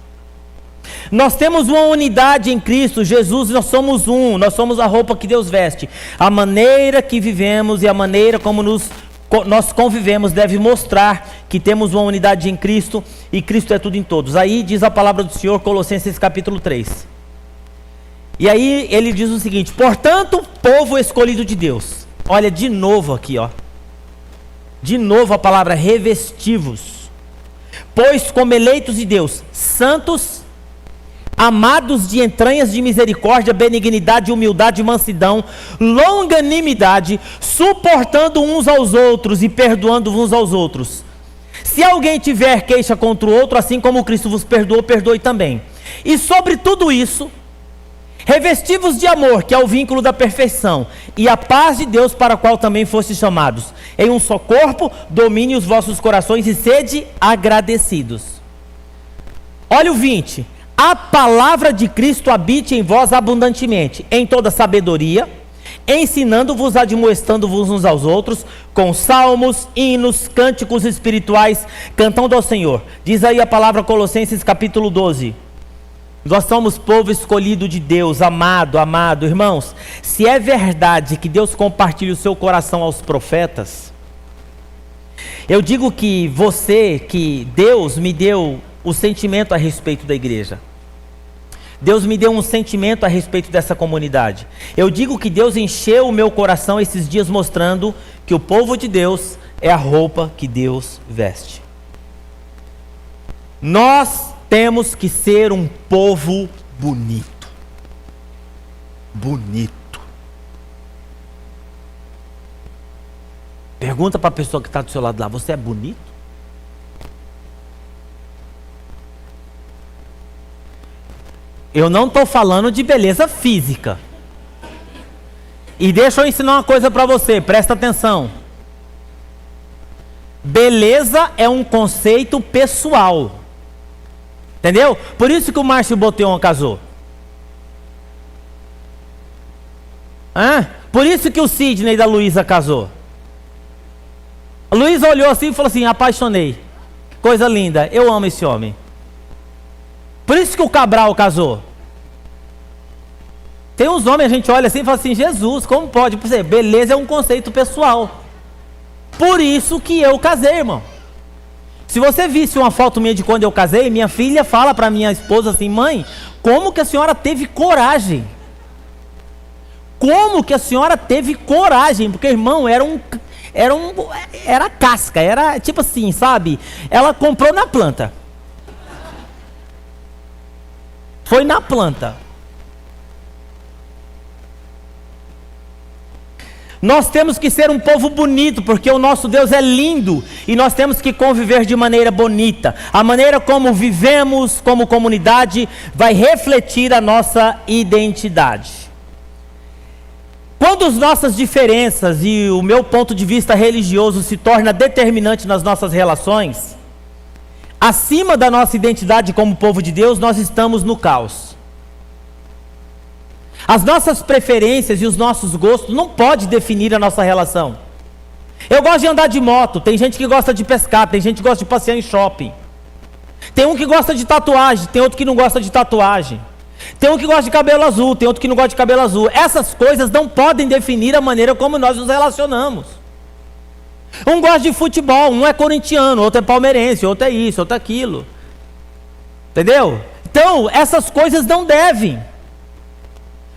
Nós temos uma unidade em Cristo Jesus, nós somos um, nós somos a roupa que Deus veste. A maneira que vivemos e a maneira como nós convivemos deve mostrar que temos uma unidade em Cristo e Cristo é tudo em todos. Aí diz a palavra do Senhor, Colossenses capítulo 3. E aí ele diz o seguinte: portanto, povo escolhido de Deus. Olha de novo aqui, ó. De novo a palavra revestivos. Pois como eleitos de Deus, santos, amados de entranhas de misericórdia, benignidade, humildade, mansidão, longanimidade, suportando uns aos outros e perdoando uns aos outros. Se alguém tiver queixa contra o outro, assim como Cristo vos perdoou, perdoe também. E sobre tudo isso, revestivos de amor, que é o vínculo da perfeição, e a paz de Deus, para a qual também fostes chamados. Em um só corpo, domine os vossos corações e sede agradecidos. Olha o 20. A palavra de Cristo habite em vós abundantemente, em toda sabedoria, ensinando-vos, admoestando-vos uns aos outros, com salmos, hinos, cânticos espirituais, cantando ao Senhor. Diz aí a palavra Colossenses capítulo 12. Nós somos povo escolhido de Deus, amado, irmãos. Se é verdade que Deus compartilha o seu coração aos profetas, Eu digo que Deus me deu o sentimento a respeito da igreja. Deus me deu um sentimento a respeito dessa comunidade. Eu digo que Deus encheu o meu coração esses dias mostrando que o povo de Deus é a roupa que Deus veste. Nós temos que ser um povo bonito. Bonito. Pergunta para a pessoa que está do seu lado lá, você é bonito? Eu não estou falando de beleza física. E deixa eu ensinar uma coisa para você, presta atenção. Beleza é um conceito pessoal. Entendeu? Por isso que o Márcio Boteon casou. Por isso que o Sidney da Luísa casou. A Luísa olhou assim e falou assim, apaixonei. Coisa linda, eu amo esse homem. Por isso que o Cabral casou. Tem uns homens, a gente olha assim e fala assim, Jesus, como pode? Beleza é um conceito pessoal. Por isso que eu casei, irmão. Se você visse uma foto minha de quando eu casei, minha filha fala para minha esposa assim, mãe, como que a senhora teve coragem? Como que a senhora teve coragem? Porque, irmão, era casca, era tipo assim, sabe? Ela comprou na planta. Foi na planta. Nós temos que ser um povo bonito, porque o nosso Deus é lindo e nós temos que conviver de maneira bonita. A maneira como vivemos como comunidade vai refletir a nossa identidade. Quando as nossas diferenças e o meu ponto de vista religioso se torna determinante nas nossas relações, acima da nossa identidade como povo de Deus, nós estamos no caos. As nossas preferências e os nossos gostos não podem definir a nossa relação. Eu gosto de andar de moto, tem gente que gosta de pescar, tem gente que gosta de passear em shopping. Tem um que gosta de tatuagem, tem outro que não gosta de tatuagem. Tem um que gosta de cabelo azul, tem outro que não gosta de cabelo azul. Essas coisas não podem definir a maneira como nós nos relacionamos. Um gosta de futebol, um é corintiano, outro é palmeirense, outro é isso, outro é aquilo. Entendeu? Então, essas coisas não devem.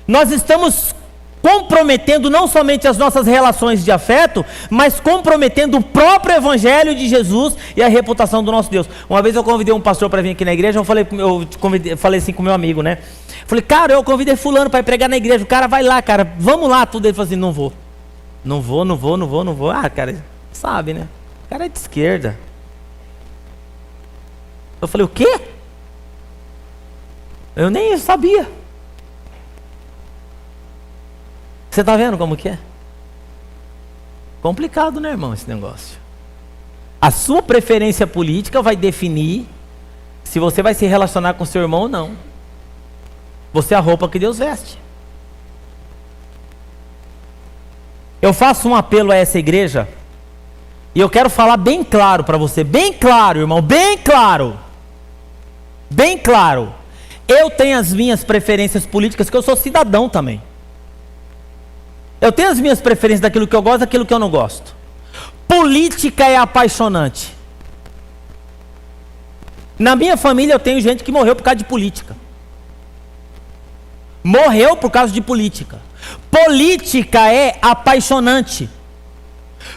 Nós estamos comprometendo não somente as nossas relações de afeto, mas comprometendo o próprio evangelho de Jesus e a reputação do nosso Deus. Uma vez eu convidei um pastor para vir aqui na igreja, eu falei assim com meu amigo, né? Falei, cara, eu convidei fulano para ir pregar na igreja, o cara vai lá, cara, vamos lá, tudo. Ele falou assim, não vou. Ah, cara, sabe, né? O cara é de esquerda. Eu falei, o quê? Eu nem sabia. Você está vendo como que é? Complicado, né, irmão, esse negócio. A sua preferência política vai definir se você vai se relacionar com seu irmão ou não. Você é a roupa que Deus veste. Eu faço um apelo a essa igreja e eu quero falar bem claro para você, bem claro, irmão, bem claro. Bem claro. Eu tenho as minhas preferências políticas, que eu sou cidadão também. Eu tenho as minhas preferências daquilo que eu gosto, daquilo que eu não gosto. Política é apaixonante. Na minha família eu tenho gente que morreu por causa de política. Morreu por causa de política. Política é apaixonante.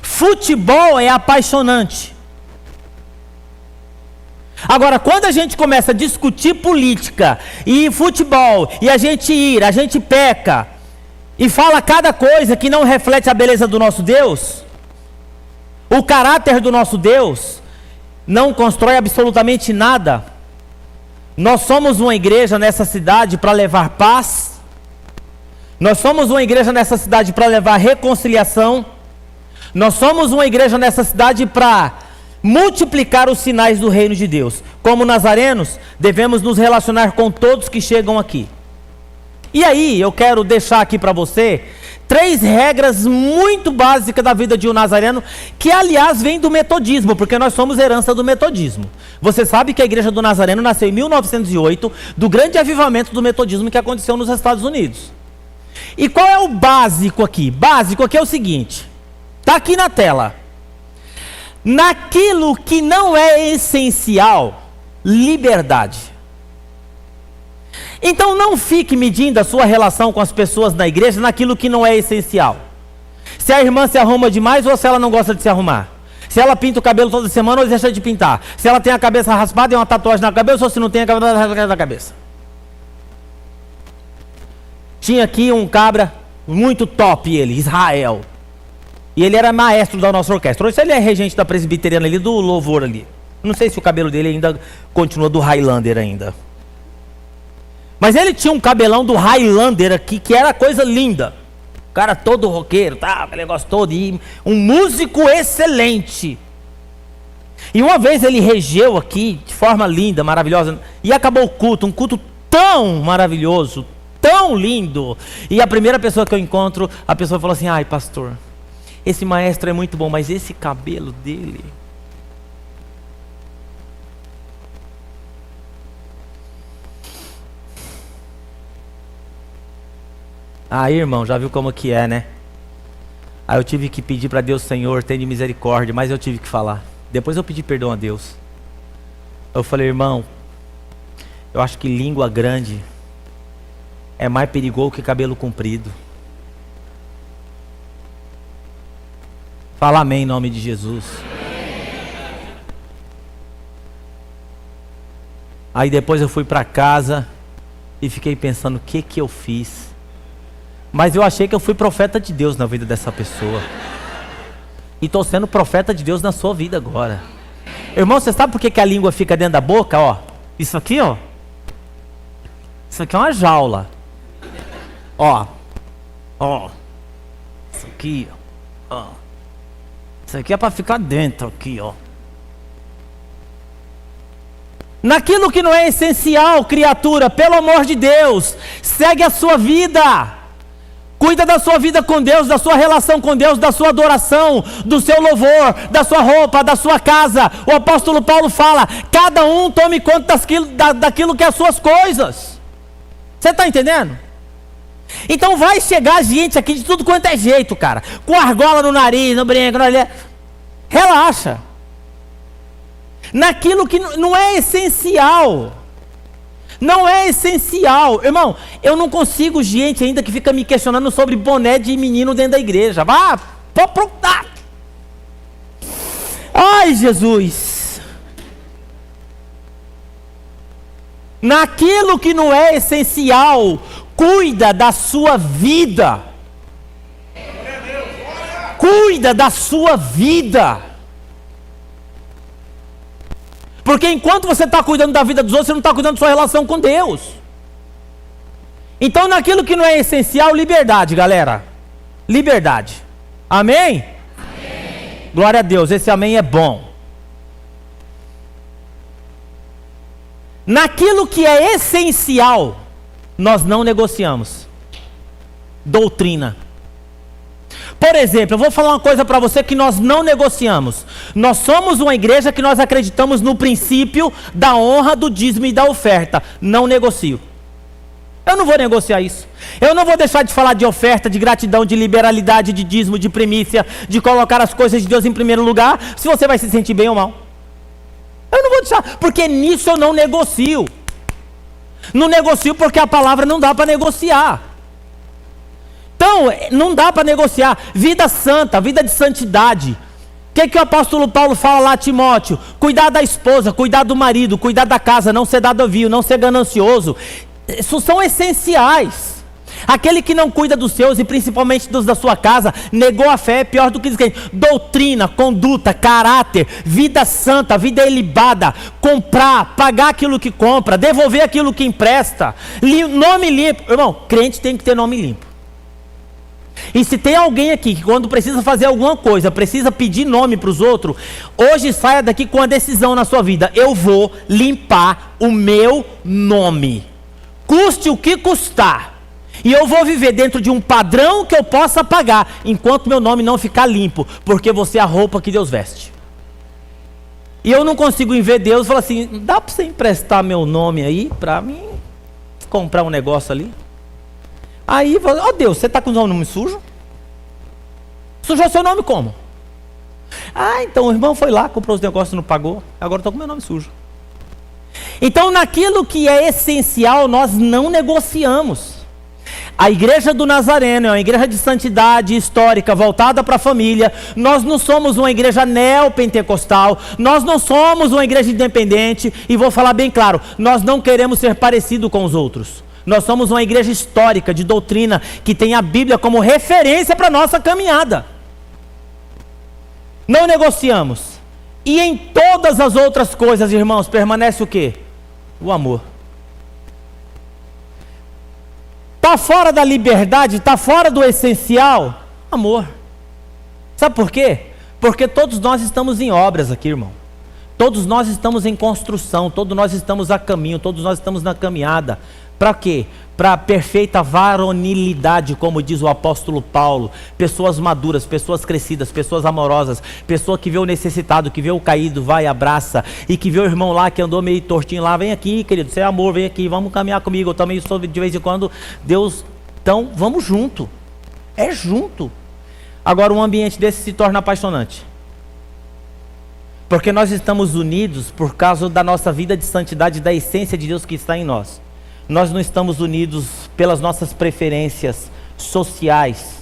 Futebol é apaixonante. Agora, quando a gente começa a discutir política e futebol, e a gente peca, e fala cada coisa que não reflete a beleza do nosso Deus, o caráter do nosso Deus, não constrói absolutamente nada. Nós somos uma igreja nessa cidade para levar paz. Nós somos uma igreja nessa cidade para levar reconciliação. Nós somos uma igreja nessa cidade para multiplicar os sinais do reino de Deus. Como nazarenos, devemos nos relacionar com todos que chegam aqui. E aí, eu quero deixar aqui para você 3 regras muito básicas da vida de um nazareno, que aliás vem do metodismo, porque nós somos herança do metodismo. Você sabe que a igreja do Nazareno nasceu em 1908, do grande avivamento do metodismo que aconteceu nos Estados Unidos. E qual é o básico aqui? Básico aqui é o seguinte, está aqui na tela. Naquilo que não é essencial, liberdade. Então não fique medindo a sua relação com as pessoas na igreja naquilo que não é essencial. Se a irmã se arruma demais ou se ela não gosta de se arrumar. Se ela pinta o cabelo toda semana ou deixa de pintar. Se ela tem a cabeça raspada e uma tatuagem na cabeça ou se não tem a cabeça na cabeça. Tinha aqui um cabra muito top, ele, Israel. E ele era maestro da nossa orquestra. Hoje ele é regente da presbiteriana ali, do louvor ali. Não sei se o cabelo dele ainda continua do Highlander ainda. Mas ele tinha um cabelão do Highlander aqui, que era coisa linda. O cara todo roqueiro, tá, aquele negócio todo. E um músico excelente. E uma vez ele regeu aqui, de forma linda, maravilhosa. E acabou o culto, um culto tão maravilhoso, tão lindo. E a primeira pessoa que eu encontro, a pessoa falou assim: ai, pastor, esse maestro é muito bom, mas esse cabelo dele... Aí, irmão, já viu como que é, né? Aí eu tive que pedir para Deus: Senhor, tenha misericórdia, mas eu tive que falar. Depois eu pedi perdão a Deus. Eu falei: irmão, eu acho que língua grande é mais perigoso que cabelo comprido. Fala amém em nome de Jesus. Aí depois eu fui para casa e fiquei pensando: o que que eu fiz? Mas eu achei que eu fui profeta de Deus na vida dessa pessoa. E estou sendo profeta de Deus na sua vida agora. Irmão, você sabe por que a língua fica dentro da boca? Ó, isso aqui, ó. Isso aqui é uma jaula. Ó. Ó. Isso aqui, ó. Isso aqui é para ficar dentro aqui, ó. Naquilo que não é essencial, criatura, pelo amor de Deus, segue a sua vida. Cuida da sua vida com Deus, da sua relação com Deus, da sua adoração, do seu louvor, da sua roupa, da sua casa. O apóstolo Paulo fala: cada um tome conta daquilo que é as suas coisas. Você está entendendo? Então vai chegar gente aqui de tudo quanto é jeito, cara. Com argola no nariz, no brinco, no olho. Relaxa. Naquilo que não é essencial. Não é essencial. Irmão, eu não consigo gente ainda que fica me questionando sobre boné de menino dentro da igreja. Vá, tá. Ai, Jesus. Naquilo que não é essencial, cuida da sua vida. Cuida da sua vida. Porque enquanto você está cuidando da vida dos outros, você não está cuidando da sua relação com Deus. Então, naquilo que não é essencial, liberdade, galera. Liberdade. Amém? Amém. Glória a Deus, esse amém é bom. Naquilo que é essencial, nós não negociamos. Doutrina. Por exemplo, eu vou falar uma coisa para você que nós não negociamos. Nós somos uma igreja que nós acreditamos no princípio da honra, do dízimo e da oferta. Não negocio. Eu não vou negociar isso. Eu não vou deixar de falar de oferta, de gratidão, de liberalidade, de dízimo, de primícia, de colocar as coisas de Deus em primeiro lugar, se você vai se sentir bem ou mal. Eu não vou deixar, porque nisso eu não negocio. Não negocio porque a palavra não dá para negociar. Então, não dá para negociar. Vida santa, vida de santidade. O que o apóstolo Paulo fala lá a Timóteo? Cuidar da esposa, cuidar do marido, cuidar da casa, não ser dado vil, não ser ganancioso. Isso são essenciais. Aquele que não cuida dos seus e principalmente dos da sua casa, negou a fé, é pior do que descrente. Doutrina, conduta, caráter, vida santa, vida ilibada, comprar, pagar aquilo que compra, devolver aquilo que empresta, nome limpo. Irmão, crente tem que ter nome limpo. E se tem alguém aqui que quando precisa fazer alguma coisa, precisa pedir nome para os outros, hoje saia daqui com a decisão na sua vida: eu vou limpar o meu nome, custe o que custar, e eu vou viver dentro de um padrão que eu possa pagar, enquanto meu nome não ficar limpo, porque você é a roupa que Deus veste. E eu não consigo ver Deus e falar assim: dá para você emprestar meu nome aí para mim comprar um negócio ali? Aí, ó Deus, você está com o nome sujo? Sujou seu nome como? Ah, então o irmão foi lá, comprou os negócios e não pagou, agora estou com meu nome sujo. Então naquilo que é essencial nós não negociamos. A igreja do Nazareno é uma igreja de santidade histórica, voltada para a família. Nós não somos uma igreja neopentecostal, nós não somos uma igreja independente, e vou falar bem claro, nós não queremos ser parecidos com os outros. Nós somos uma igreja histórica, de doutrina, que tem a Bíblia como referência para a nossa caminhada. Não negociamos. E em todas as outras coisas, irmãos, permanece o quê? O amor. Está fora da liberdade, está fora do essencial, amor. Sabe por quê? Porque todos nós estamos em obras aqui, irmão. Todos nós estamos em construção, todos nós estamos a caminho, todos nós estamos na caminhada. Para quê? Para a perfeita varonilidade, como diz o apóstolo Paulo. Pessoas maduras, pessoas crescidas, pessoas amorosas, pessoa que vê o necessitado, que vê o caído, vai, abraça, e que vê o irmão lá que andou meio tortinho lá, vem aqui, querido, você é amor, vem aqui, vamos caminhar comigo, eu também sou de vez em quando, Deus, então vamos junto, é junto. Agora um ambiente desse se torna apaixonante, porque nós estamos unidos por causa da nossa vida de santidade, da essência de Deus que está em nós. Nós não estamos unidos pelas nossas preferências sociais.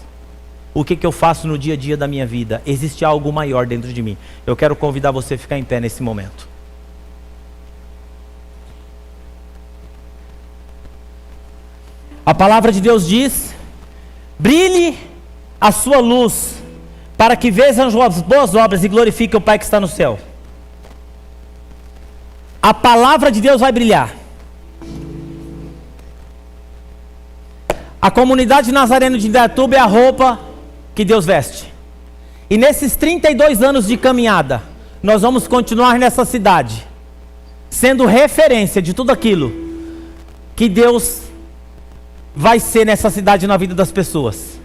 O que eu faço no dia a dia da minha vida? Existe algo maior dentro de mim. Eu quero convidar você a ficar em pé nesse momento. A palavra de Deus diz: brilhe a sua luz, para que vejam as boas obras e glorifique o Pai que está no céu. A palavra de Deus vai brilhar. A comunidade Nazareno de Indaiatuba é a roupa que Deus veste. E nesses 32 anos de caminhada, nós vamos continuar nessa cidade, sendo referência de tudo aquilo que Deus vai ser nessa cidade na vida das pessoas.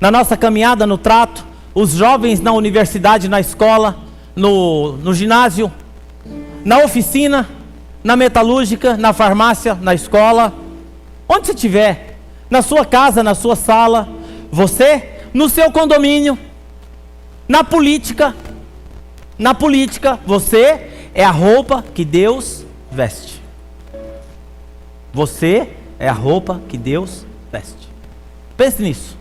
Na nossa caminhada, no trato, os jovens na universidade, na escola, no ginásio, na oficina, na metalúrgica, na farmácia, na escola, onde você estiver. Na sua casa, na sua sala, você, no seu condomínio, na política, você é a roupa que Deus veste. Você é a roupa que Deus veste. Pense nisso.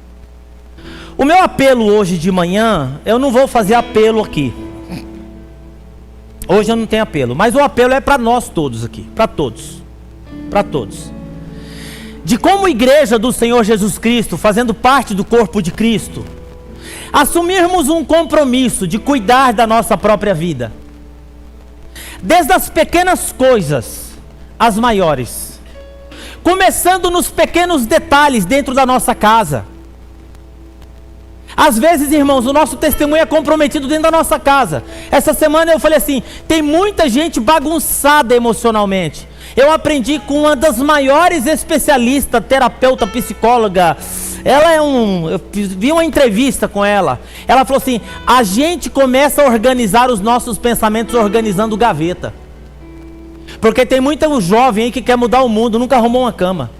O meu apelo hoje de manhã, eu não vou fazer apelo aqui. Hoje eu não tenho apelo, mas o apelo é para nós todos aqui, para todos. Para todos. De como igreja do Senhor Jesus Cristo, fazendo parte do corpo de Cristo, assumirmos um compromisso de cuidar da nossa própria vida, desde as pequenas coisas às maiores, começando nos pequenos detalhes dentro da nossa casa. Às vezes, irmãos, o nosso testemunho é comprometido dentro da nossa casa. Essa semana eu falei assim, tem muita gente bagunçada emocionalmente. Eu aprendi com uma das maiores especialistas, terapeuta, psicóloga. Ela eu vi uma entrevista com ela. Ela falou assim, a gente começa a organizar os nossos pensamentos organizando gaveta. Porque tem muito jovem aí que quer mudar o mundo, nunca arrumou uma cama,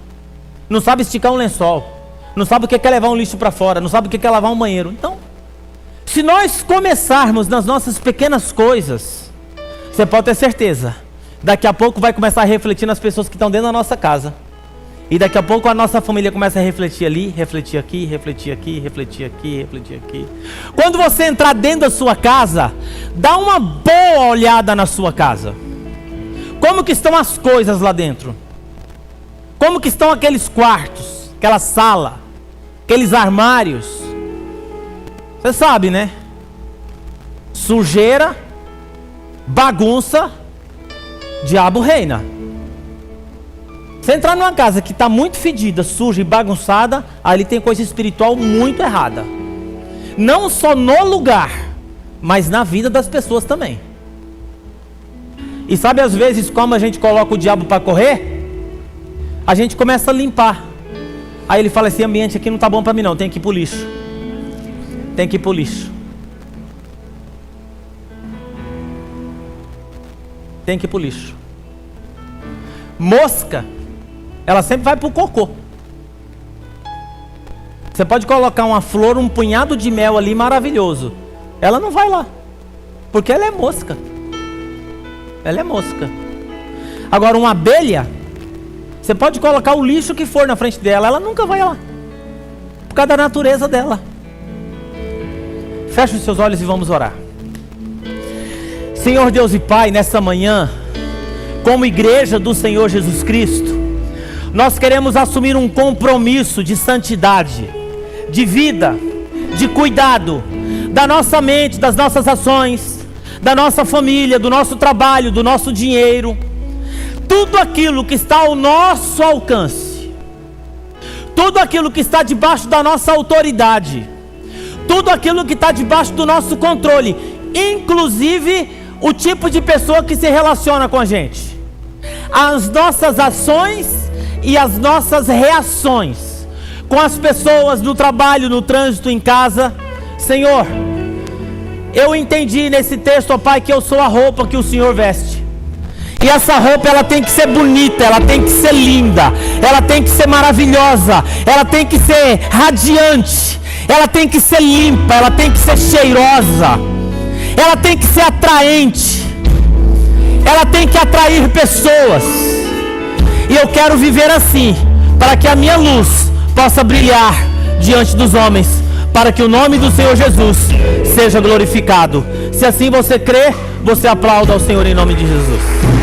não sabe esticar um lençol, não sabe o que é levar um lixo para fora, não sabe o que é lavar um banheiro. Então, se nós começarmos nas nossas pequenas coisas, você pode ter certeza, daqui a pouco vai começar a refletir nas pessoas que estão dentro da nossa casa. E daqui a pouco a nossa família começa a refletir ali, refletir aqui, refletir aqui, refletir aqui, refletir aqui. Quando você entrar dentro da sua casa, dá uma boa olhada na sua casa. Como que estão as coisas lá dentro? Como que estão aqueles quartos, aquela sala, aqueles armários? Você sabe, né? Sujeira, bagunça, diabo reina. Você entrar numa casa que está muito fedida, suja e bagunçada, ali tem coisa espiritual muito errada. Não só no lugar, mas na vida das pessoas também. E sabe às vezes como a gente coloca o diabo para correr? A gente começa a limpar. Aí ele fala, esse ambiente aqui não está bom para mim não, tem que ir para o lixo. Tem que ir para o lixo. Tem que ir para o lixo. Mosca, ela sempre vai para o cocô. Você pode colocar uma flor, um punhado de mel ali maravilhoso, ela não vai lá, Porque ela é mosca. Ela é mosca. Agora, uma abelha, você pode colocar o lixo que for na frente dela, ela nunca vai lá. Por causa da natureza dela. Feche os seus olhos e vamos orar. Senhor Deus e Pai, nessa manhã, como igreja do Senhor Jesus Cristo, nós queremos assumir um compromisso de santidade, de vida, de cuidado da nossa mente, das nossas ações, da nossa família, do nosso trabalho, do nosso dinheiro, tudo aquilo que está ao nosso alcance, tudo aquilo que está debaixo da nossa autoridade, tudo aquilo que está debaixo do nosso controle, inclusive o tipo de pessoa que se relaciona com a gente, as nossas ações e as nossas reações com as pessoas no trabalho, no trânsito, em casa. Senhor, eu entendi nesse texto, ó Pai, que eu sou a roupa que o Senhor veste. E essa roupa, ela tem que ser bonita, ela tem que ser linda, ela tem que ser maravilhosa, ela tem que ser radiante, ela tem que ser limpa, ela tem que ser cheirosa, ela tem que ser atraente, ela tem que atrair pessoas. E eu quero viver assim, para que a minha luz possa brilhar diante dos homens, para que o nome do Senhor Jesus seja glorificado. Se assim você crê, você aplauda ao Senhor em nome de Jesus.